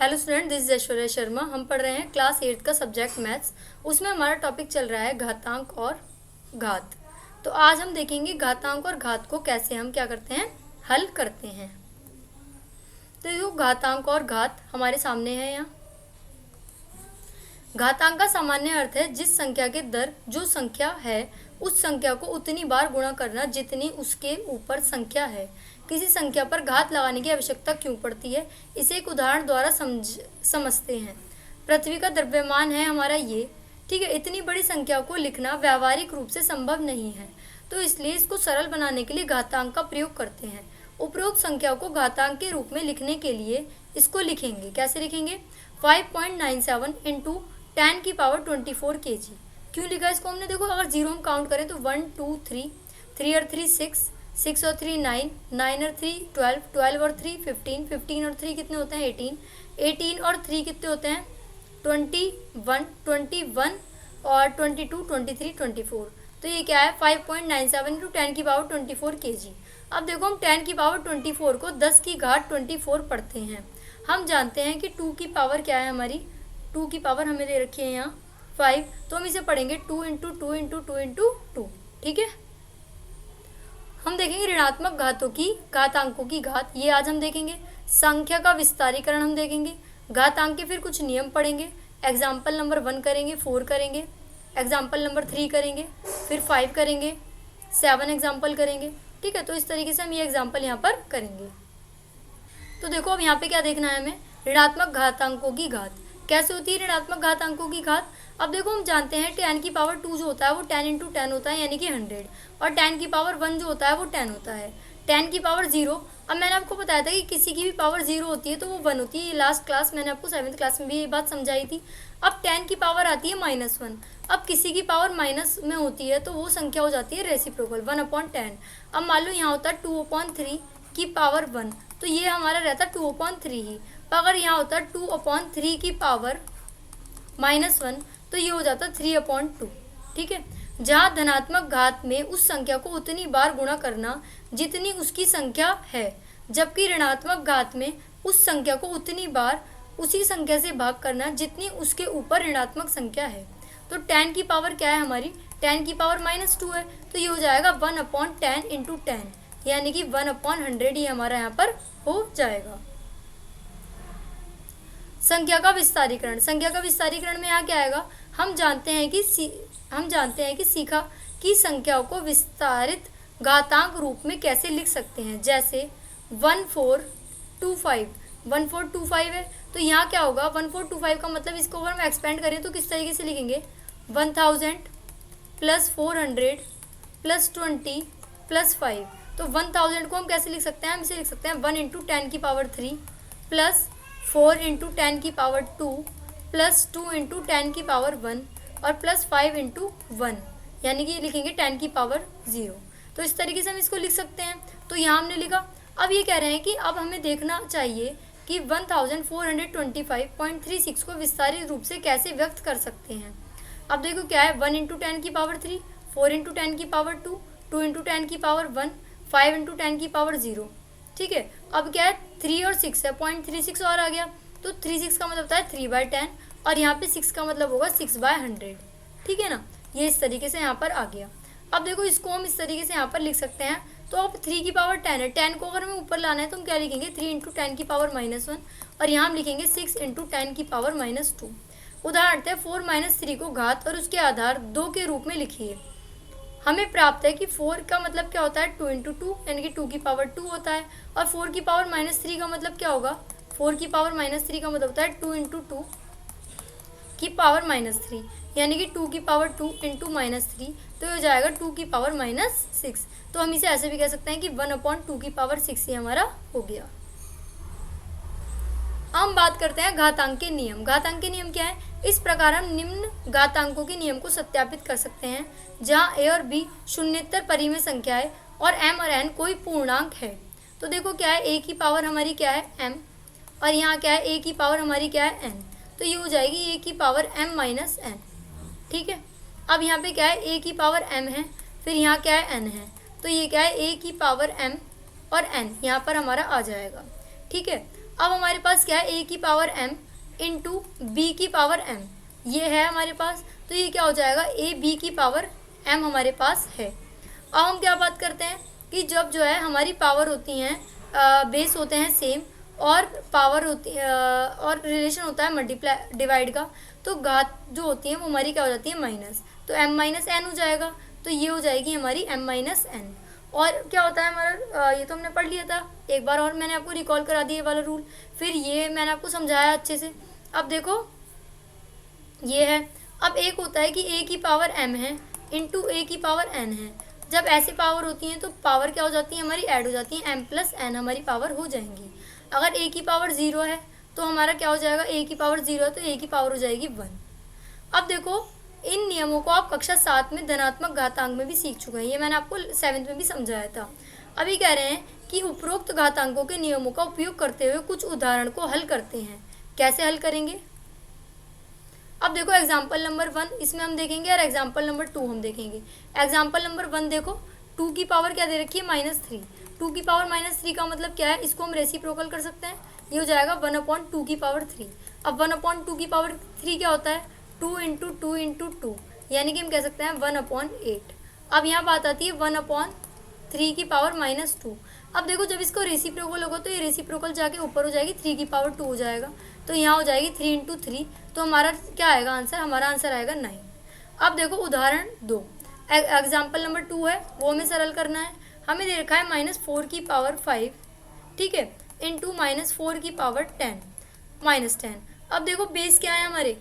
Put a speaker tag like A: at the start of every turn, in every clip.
A: Hello student, this is Aishwarya Sharma. हम पढ़ रहे हैं क्लास 8 का सब्जेक्ट मैथ्स। उसमें हमारा टॉपिक चल रहा है घातांक और घात। तो आज हम देखेंगे घातांक और घात को कैसे हम क्या करते हैं, हल करते हैं। तो ये घातांक और घात हमारे सामने है। यहाँ घातांक का सामान्य अर्थ है जिस संख्या के दर जो संख्या है उस संख्या को उतनी बार गुणा करना जितनी उसके ऊपर संख्या है। किसी संख्या पर घात लगाने की आवश्यकता क्यों पड़ती है, इसे एक उदाहरण द्वारा समझते हैं। पृथ्वी का द्रव्यमान है हमारा ये, ठीक है। इतनी बड़ी संख्या को लिखना व्यावहारिक रूप से संभव नहीं है, तो इसलिए इसको सरल बनाने के लिए घातांक का प्रयोग करते हैं। उपरोक्त संख्या को घातांक के रूप में लिखने के लिए इसको लिखेंगे, कैसे लिखेंगे, 5.97 इंटू 10 की पावर 24 kg। क्यों लिखा इसको हमने, देखो अगर जीरो हम काउंट करें तो 1 2 3, 3 और 3 6, 6 और 3 9, 9 और 3 12, 12 और 3 15, 15 और 3 कितने होते हैं 18, 18 और 3 कितने होते हैं 21, 21 और 22, 23, 24। तो ये क्या है 5.97 इंटू 10 की पावर 24 kg। अब देखो हम 10 की पावर 24 को 10 की घात 24 पढ़ते हैं। हम जानते हैं कि 2 की पावर क्या है हमारी, 2 की पावर हमें दे रखी है यहाँ 5, तो हम इसे पढ़ेंगे 2 इंटू 2 इंटू 2 इंटू 2, ठीक है। हम देखेंगे ऋणात्मक घातों की, घातांकों की घात, ये आज हम देखेंगे। संख्या का विस्तारीकरण हम देखेंगे। घातांक के फिर कुछ नियम पढ़ेंगे। एग्जाम्पल नंबर 1 करेंगे, 4 करेंगे, एग्जाम्पल नंबर 3 करेंगे, फिर 5 करेंगे, 7 एग्जाम्पल करेंगे, ठीक है। तो इस तरीके से हम ये एग्जाम्पल यहाँ पर करेंगे। तो देखो अब यहाँ पे क्या देखना है हमें, ऋणात्मक घातांकों की घात कैसे होती है। ऋणात्मक घातांकों की घात, अब देखो हम जानते हैं 10 की पावर 2 जो होता है वो 10 इंटू 10 होता है, यानी कि 100, और 10 की पावर 1 जो होता है वो 10 होता है। 10 की पावर 0, अब मैंने आपको बताया था कि किसी की भी पावर 0 होती है तो वो 1 होती है। ये लास्ट क्लास मैंने आपको 7th क्लास में भी ये बात समझाई थी। अब 10 की पावर आती है -1, अब किसी की पावर माइनस में होती है तो वो संख्या हो जाती है रेसिप्रोकल 1/10। अब मान लो यहाँ होता है 2/3 की पावर 1, तो ये हमारा रहता है 2/3 ही। तो अगर यहाँ होता है 2/3 की पावर -1, तो ये हो जाता 3/2, ठीक है। जहाँ धनात्मक घात में उस संख्या को उतनी बार गुणा करना जितनी उसकी संख्या है, जबकि ऋणात्मक घात में उस संख्या को उतनी बार उसी संख्या से भाग करना जितनी उसके ऊपर ऋणात्मक संख्या है। तो 10 की पावर क्या है हमारी, 10 की पावर -2 है, तो ये हो जाएगा 1/10 इंटू 10, यानी कि 1/100 ही हमारा यहाँ पर हो जाएगा। संख्या का विस्तारीकरण, संख्या का विस्तारीकरण में यहाँ क्या आएगा, हम जानते हैं कि सीखा की संख्याओं को विस्तारित घातांक रूप में कैसे लिख सकते हैं। जैसे 1425 है, तो यहाँ क्या होगा 1425 का मतलब, इसको अगर हम एक्सपेंड करें तो किस तरीके से लिखेंगे, 1000 प्लस 400 प्लस 20 प्लस 5। तो 1000 को हम कैसे लिख सकते हैं, हम इसे लिख सकते हैं 1 इंटू 10 की पावर 3 प्लस 4 इंटू 10 की पावर 2 प्लस 2 इंटू 10 की पावर 1 और प्लस 5 इंटू 1, यानी कि लिखेंगे 10 की पावर 0। तो इस तरीके से हम इसको लिख सकते हैं। तो यहाँ हमने लिखा। अब ये कह रहे हैं कि अब हमें देखना चाहिए कि 1425.36 को विस्तारित रूप से कैसे व्यक्त कर सकते हैं। अब देखो क्या है, 1 इंटू 10 की पावर 3, 4 इंटू 10 की पावर 2, 2 इंटू 10 की पावर 1, 5 इंटू 10 की पावर 0, ठीक है। अब क्या है 3 और 6 है, 0.36 और आ गया, तो 36 का मतलब होता है 3/10, और यहाँ पे 6 का मतलब होगा 6/100, ठीक है ना। ये इस तरीके से यहाँ पर आ गया। अब देखो इसको हम इस तरीके से यहाँ पर लिख सकते हैं। तो अब 3 की पावर 10 है, 10 को अगर हमें ऊपर लाना है तो हम क्या लिखेंगे, 3 इंटू 10 की पावर -1, और यहाँ हम लिखेंगे 6 इंटू 10 की पावर -2। उदाहरण 4 - 3 को घात और उसके आधार 2 के रूप में लिखिए। हमें प्राप्त है कि 4 का मतलब क्या होता है 2 इंटू 2, यानी कि 2 की पावर 2 होता है, और 4 की पावर -3 का मतलब क्या होगा, 4 की पावर -3 का मतलब होता है 2 इंटू 2 की पावर -3, यानी कि 2 की पावर 2 इंटू -3, तो ये हो जाएगा 2 की पावर -6। तो हम इसे ऐसे भी कह सकते हैं कि 1/2 की पावर 6 ही हमारा हो गया। हम बात करते हैं घातांक के नियम। घातांक के नियम क्या है, इस प्रकार हम निम्न घातांकों के नियम को सत्यापित कर सकते हैं। जहाँ a और b शून्येतर परिमेय संख्याएं और m और n कोई पूर्णांक है। तो देखो क्या है, a की पावर हमारी क्या है m, और यहाँ क्या है a की पावर हमारी क्या है n, तो ये हो जाएगी a की पावर m माइनस n, ठीक है। अब यहाँ पे क्या है a की पावर m है, फिर यहाँ क्या है n है, तो ये क्या है a की पावर m और n यहाँ पर हमारा आ जाएगा, ठीक है। अब हमारे पास क्या है, a की पावर m इंटू बी की पावर m, ये है हमारे पास। तो ये क्या हो जाएगा, a b की पावर m हमारे पास है। अब हम क्या बात करते हैं कि जब जो है हमारी पावर होती हैं, बेस होते हैं सेम, और पावर होती और रिलेशन होता है मल्टीप्लाई डिवाइड का, तो घात जो होती है वो हमारी क्या हो जाती है, माइनस। तो m माइनस एन हो जाएगा। तो ये हो जाएगी हमारी m माइनस एन। और क्या होता है हमारा, ये तो हमने पढ़ लिया था, एक बार और मैंने आपको रिकॉल करा दिया ये वाला रूल, फिर ये मैंने आपको समझाया अच्छे से। अब देखो ये है, अब एक होता है कि a की पावर m है इंटू a की पावर n है। जब ऐसे पावर होती हैं तो पावर क्या हो जाती है हमारी, ऐड हो जाती है, m प्लस n हमारी पावर हो जाएंगी। अगर a की पावर 0 है तो हमारा क्या हो जाएगा, a की पावर 0 है तो a की पावर हो जाएगी 1। अब देखो इन नियमों को आप कक्षा 7 में धनात्मक घातांक में भी सीख चुके हैं, ये मैंने आपको 7th में भी समझाया था। अभी कह रहे हैं कि उपरोक्त घातांकों के नियमों का उपयोग करते हुए कुछ उदाहरण को हल करते हैं। कैसे हल करेंगे, अब देखो एग्जाम्पल नंबर 1 इसमें हम देखेंगे और एग्जाम्पल नंबर 2 हम देखेंगे। एग्जाम्पल नंबर 1 देखो, 2 की पावर क्या दे रखी है, -3। 2 की पावर -3 का मतलब क्या है, इसको हम रेसिप्रोकल कर सकते हैं, ये हो जाएगा 1/2 की पावर 3। अब 1/2 की पावर 3 क्या होता है, 2 इंटू 2 इंटू 2, यानी कि हम कह सकते हैं 1/8। अब यहाँ बात आती है 1/3 की पावर -2। अब देखो जब इसको रेसिप्रोकल होगा तो ये रेसिप्रोकल जाके ऊपर हो जाएगी, 3 की पावर 2 हो जाएगा, तो यहाँ हो जाएगी 3 इंटू 3। तो हमारा क्या आएगा आंसर, हमारा आंसर आएगा 9। अब देखो उदाहरण 2, एग्जाम्पल नंबर 2 है वो हमें सरल करना है। हमें दे रखा है -4 की पावर 5, ठीक है, इंटू -4 की पावर 10। अब देखो बेस क्या है हमारे,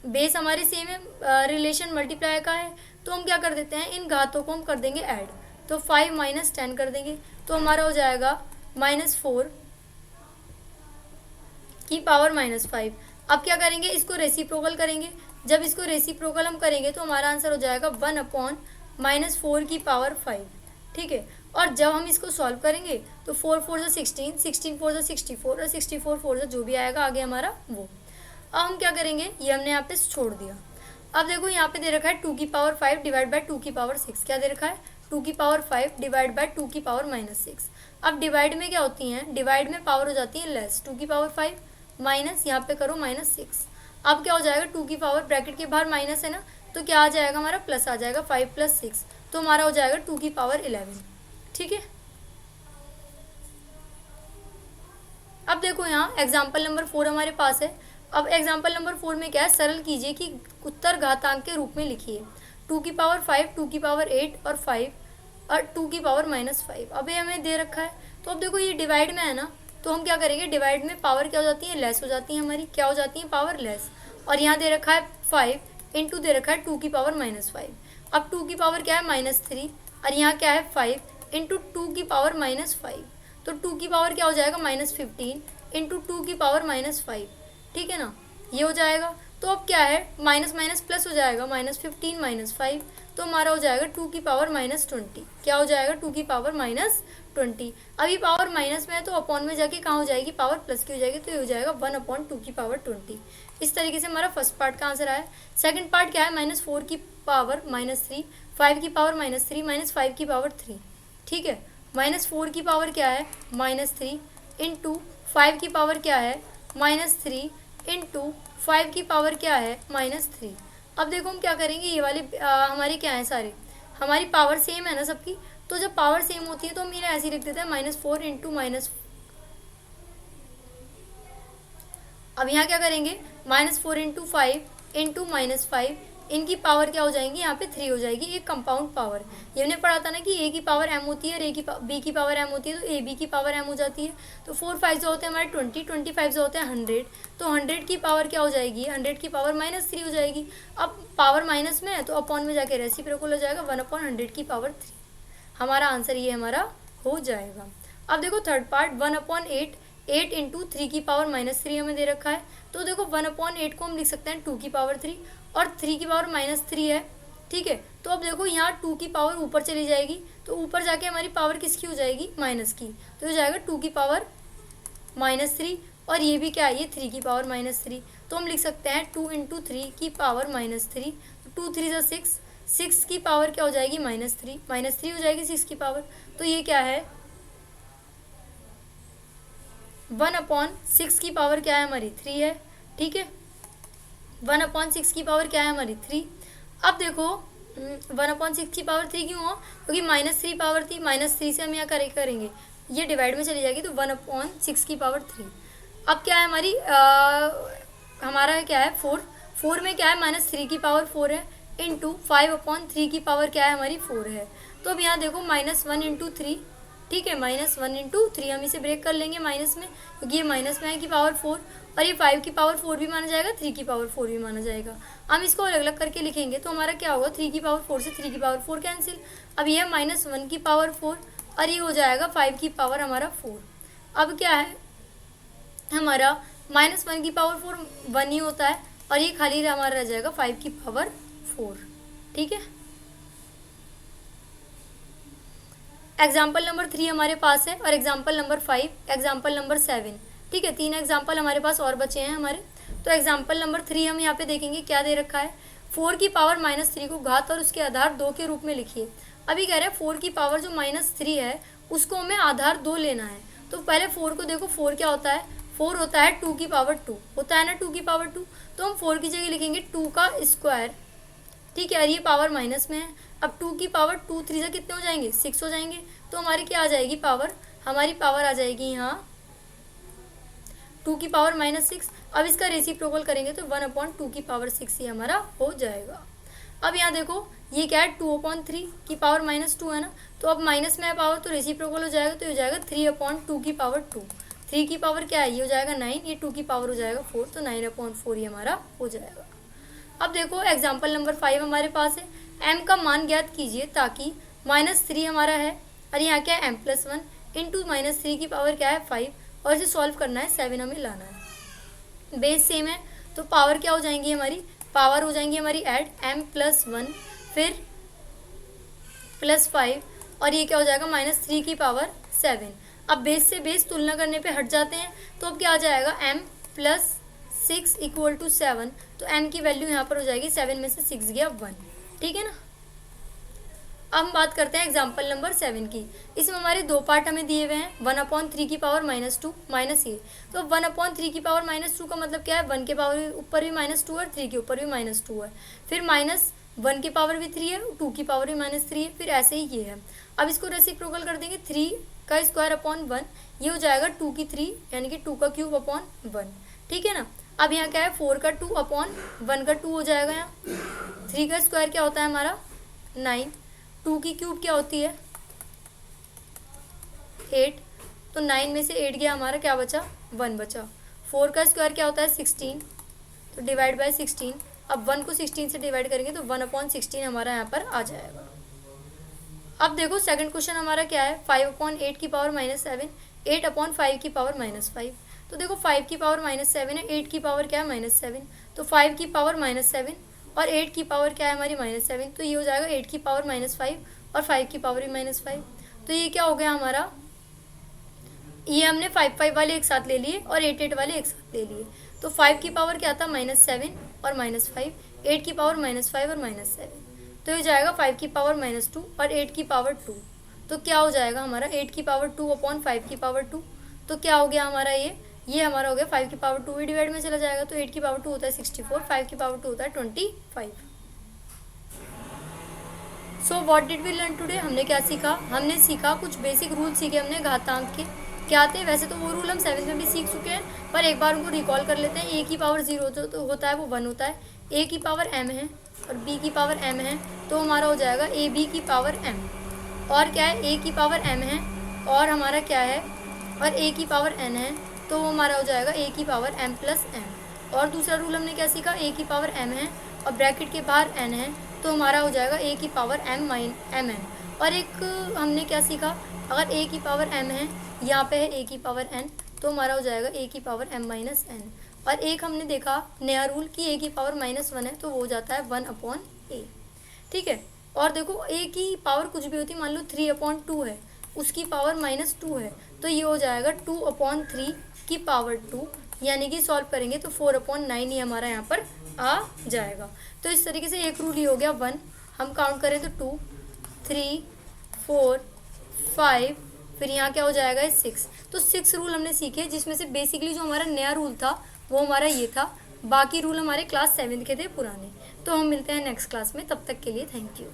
A: बेस हमारे सेम है, रिलेशन मल्टीप्लाई का है, तो हम क्या कर देते हैं, इन घातों को हम कर देंगे ऐड, तो 5 - 10 कर देंगे, तो हमारा हो जाएगा -4 की पावर -5। अब क्या करेंगे, इसको रेसिप्रोकल करेंगे। जब इसको रेसिप्रोकल हम करेंगे तो हमारा आंसर हो जाएगा 1/-4 की पावर 5, ठीक है। और जब हम इसको सॉल्व करेंगे तो 4 4 ज़ा 16, 16 4 ज़ा 64 और 64 4 ज़ा जो भी आएगा आगे हमारा वो। अब हम क्या करेंगे, ये हमने यहाँ पे छोड़ दिया। अब देखो यहाँ पे दे रखा है 2 की पावर 5 डिवाइड बाय 2 की पावर 6। क्या दे रखा है, 2 की पावर 5 डिवाइड बाय 2 की पावर -6। अब डिवाइड में क्या होती हैं, डिवाइड में पावर हो जाती है लेस, 2 की पावर 5 माइनस यहाँ पे करो -6। अब क्या हो जाएगा, 2 की पावर ब्रैकेट के बाहर माइनस है ना, तो क्या आ जाएगा हमारा, प्लस आ जाएगा, 5 + 6, तो हमारा हो जाएगा 2 की पावर 11, ठीक है। अब देखो यहाँ एग्जाम्पल नंबर 4 हमारे पास है। अब एग्जाम्पल नंबर 4 में क्या है, सरल कीजिए कि उत्तर घातांक के रूप में लिखिए। 2 की पावर 5, 2 की पावर 8 और 5 और 2 की पावर -5। अब ये हमें दे रखा है, तो अब देखो ये डिवाइड में है ना, तो हम क्या करेंगे, डिवाइड में पावर क्या हो जाती है, लेस हो जाती है हमारी, क्या हो जाती है, पावर लेस। और यहाँ दे रखा है 5 इंटू दे रखा है 2 की पावर -5। अब 2 की पावर क्या है, -3, और यहाँ क्या है 5 इंटू 2 की पावर -5, तो 2 की पावर क्या हो जाएगा, -15 इंटू 2 की पावर -5, ठीक है ना, ये हो जाएगा। तो अब क्या है, माइनस माइनस प्लस हो जाएगा, -15 -5, तो हमारा हो जाएगा 2 की पावर -20। क्या हो जाएगा, 2 की पावर -20। अभी पावर माइनस में है तो अपॉन में जाके कहाँ हो जाएगी, पावर प्लस की हो जाएगी, तो ये हो जाएगा 1/2 की पावर 20। इस तरीके से हमारा फर्स्ट पार्ट का आंसर आया। सेकंड पार्ट क्या है, -4 की पावर -3, 5 की पावर -3 -5 की पावर 3, ठीक है। -4 की पावर क्या है, -3 इंटू 5 की पावर क्या है, -3 इंटू 5 की पावर क्या है, -3। अब देखो हम क्या करेंगे, ये वाले हमारे क्या है, सारे हमारी पावर सेम है ना सबकी, तो जब पावर सेम होती है तो हम इन्हें ऐसे ही लिख देते हैं, -4 इंटू अब यहाँ क्या करेंगे, -4 इंटू 5 इंटू -5, इनकी पावर क्या हो जाएंगी, यहाँ पे 3 हो जाएगी, एक कंपाउंड पावर। ये हमने पढ़ा था ना कि a की पावर m होती है और b की पावर m होती है, तो ab की पावर m हो जाती है। तो 4 5 जो होते हैं हमारे 20, 25 जो होते हैं 100, तो 100 की पावर क्या हो जाएगी, 100 की पावर -3 हो जाएगी। अब पावर माइनस में है तो अपॉन में जाके रेसिप्रोकल हो जाएगा, 1/100 की पावर 3। हमारा आंसर ये हमारा हो जाएगा। अब देखो थर्ड पार्ट, 1/8, 8 इंटू 3 की पावर -3 हमें दे रखा है, तो देखो 1/8 को हम लिख सकते हैं 2 की पावर 3 और 3 की पावर -3 है, ठीक है। तो अब देखो यहाँ 2 की पावर ऊपर चली जाएगी, तो ऊपर जाके हमारी पावर किसकी हो जाएगी, माइनस की, तो हो जाएगा 2 की पावर -3, और ये भी क्या है, ये 3 की पावर -3, तो हम लिख सकते हैं 2 इंटू 3 की पावर -3, 2 3 ज़ा 6, 6 की पावर क्या हो जाएगी, -3 हो जाएगी 6 की पावर, तो ये क्या है, 1/6 की पावर क्या है हमारी 3 है, ठीक है। 1/6 की पावर क्या है हमारी 3। अब देखो 1/6 की पावर 3 क्यों हो, क्योंकि -3 पावर थी, -3 से हम यहाँ करेंगे, ये डिवाइड में चली जाएगी, तो 1/6 की पावर 3। अब क्या है हमारी हमारा क्या है 4 में क्या है -3 की पावर 4 है, इंटू 5/3 की पावर क्या है हमारी 4 है। तो अब यहाँ देखो -1 × 3, ठीक है, -1 × 3 हम इसे ब्रेक कर लेंगे माइनस में, क्योंकि ये माइनस में है की पावर 4, और ये 5 की पावर 4 भी माना जाएगा, 3 की पावर 4 भी माना जाएगा। हम इसको अलग अलग करके लिखेंगे तो हमारा क्या होगा, 3 की पावर 4 से 3 की पावर 4 कैंसिल। अब ये है -1 की पावर 4 और ये हो जाएगा 5 की पावर हमारा 4। अब क्या है हमारा -1 की पावर 4 1 ही होता है, और ये खाली हमारा रह जाएगा 5 की पावर 4, ठीक है। एग्जाम्पल नंबर 3 हमारे पास है, और एग्जाम्पल नंबर 5, एग्जाम्पल नंबर 7, ठीक है। 3 एग्जाम्पल हमारे पास और बचे हैं हमारे। तो एग्जाम्पल नंबर 3 हम यहाँ पे देखेंगे क्या दे रखा है, 4 की पावर -3 को घात और उसके आधार 2 के रूप में लिखिए। अभी कह रहे हैं 4 की पावर जो -3 है उसको हमें आधार 2 लेना है। तो पहले 4 को देखो, 4 क्या होता है, 4 होता है 2 की पावर 2, होता है ना 2 की पावर 2। तो हम 4 की जगह लिखेंगे 2 का स्क्वायर, ठीक है, और ये पावर माइनस में है। अब 2 की पावर 2 3 से कितने हो जाएंगे, 6 हो जाएंगे। तो हमारी क्या आ जाएगी पावर, हमारी पावर आ जाएगी यहाँ 2 की पावर -6। अब इसका रेसिप्रोकल करेंगे तो 1/2 की पावर 6 ये हमारा हो जाएगा। अब यहाँ देखो ये क्या है, 2/3 की पावर -2 है ना, तो अब माइनस में है पावर तो रेसिप्रोकल हो जाएगा, तो ये हो जाएगा 3/2 की पावर 2। 3 की पावर क्या है, ये हो जाएगा 9, ये 2 की पावर हो जाएगा 4, तो 9/4 ये हमारा हो जाएगा। अब देखो एग्जाम्पल नंबर 5 हमारे पास है, m का मान ज्ञात कीजिए ताकि -3 हमारा है, और यहाँ क्या है m+1 इंटू -3 की पावर क्या है 5, और इसे सॉल्व करना है, 7 हमें लाना है। बेस सेम है तो पावर क्या हो जाएंगी हमारी, पावर हो जाएंगी हमारी ऐड m+1 फिर +5, और ये क्या हो जाएगा -3 की पावर 7। अब बेस से बेस तुलना करने पे हट जाते हैं, तो अब क्या आ जाएगा m+6 = 7, तो m की वैल्यू यहाँ पर हो जाएगी 7 में से 6 गया 1, ठीक है ना। अब हम बात करते हैं एग्जाम्पल नंबर 7 की। इसमें हमारे दो पार्ट हमें दिए हुए हैं, 1/3 की पावर -2 माइनस ये। तो 1/3 की पावर -2 का मतलब क्या है, 1 के पावर ऊपर भी -2 है, 3 के ऊपर भी -2 है, फिर -1 की पावर भी 3 है, 2 की पावर भी -3 है, फिर ऐसे ही ये है। अब इसको रेसिप्रोकल कर देंगे, 3 का स्क्वायर अपॉन 1, ये हो जाएगा 2 की 3 यानी कि 2 का क्यूब अपॉन 1, ठीक है ना। अब यहाँ क्या है 4 का 2 अपॉन 1 का 2 हो जाएगा, यहाँ 3 का स्क्वायर क्या होता है हमारा 9, 2 की क्यूब क्या होती है 8, तो 9 में से 8 गया हमारा, क्या बचा 1 बचा। 4 का स्क्वायर क्या होता है 16, तो डिवाइड बाय 16। अब 1 को 16 से डिवाइड करेंगे तो 1/16 हमारा यहाँ पर आ जाएगा। अब देखो सेकंड क्वेश्चन हमारा क्या है, 5/8 की पावर -7, 8/5 की पावर -5। तो देखो 5 की पावर -7 है, 8 की पावर क्या है -7, तो 5 की पावर -7 और 8 की पावर क्या है हमारी -7, तो ये हो जाएगा 8 की पावर -5 और 5 की पावर भी -5। तो ये क्या हो गया हमारा, ये हमने 5/5 वाले एक साथ ले लिए और 8/8 वाले एक साथ ले लिए। तो 5 की पावर क्या था -7 और -5, 8 की पावर -5 और -7, तो ये जाएगा 5 की पावर -2 और 8 की पावर 2। तो क्या हो जाएगा हमारा 8 की पावर 2 अपॉन 5 की पावर 2, तो क्या हो गया हमारा ये हमारा हो गया 5 की पावर 2 भी डिवाइड में चला जाएगा, तो 8 की पावर 2 होता है 64, 5 की पावर 2 होता है 25। So what did we learn today, हमने क्या सीखा, हमने सीखा कुछ बेसिक रूल सीखे हमने घातांक के, क्या थे वैसे तो वो रूल हम 7th में भी सीख चुके हैं, पर एक बार उनको रिकॉल कर लेते हैं। a की पावर 0 तो होता है वो 1 होता है, a की पावर m है और b की पावर m है, तो हमारा हो जाएगा ab की पावर m, और क्या है a की पावर m है और हमारा क्या है और a की पावर n है, तो हमारा हो जाएगा a की पावर m+n। और दूसरा रूल हमने क्या सीखा, a की पावर m है और ब्रैकेट के बाहर n है, तो हमारा हो जाएगा a की पावर m-n। और एक हमने क्या सीखा, अगर a की पावर m है, यहाँ पे है a की पावर n, तो हमारा हो जाएगा a की पावर m-n। और एक हमने देखा नया रूल कि a की पावर -1 है, तो वो हो जाता है 1/a, ठीक है। और देखो a की पावर कुछ भी होती है, मान लो 3/2 है, उसकी पावर -2 है, तो ये हो जाएगा 2/3 की पावर 2, यानी कि सॉल्व करेंगे तो 4/9 ही हमारा यहाँ पर आ जाएगा। तो इस तरीके से एक रूल ही हो गया 1, हम काउंट करें तो 2 3 4 5 फिर यहाँ क्या हो जाएगा 6। तो 6 रूल हमने सीखे, जिसमें से बेसिकली जो हमारा नया रूल था वो हमारा ये था, बाकी रूल हमारे क्लास 7 के थे पुराने। तो हम मिलते हैं नेक्स्ट क्लास में, तब तक के लिए थैंक यू।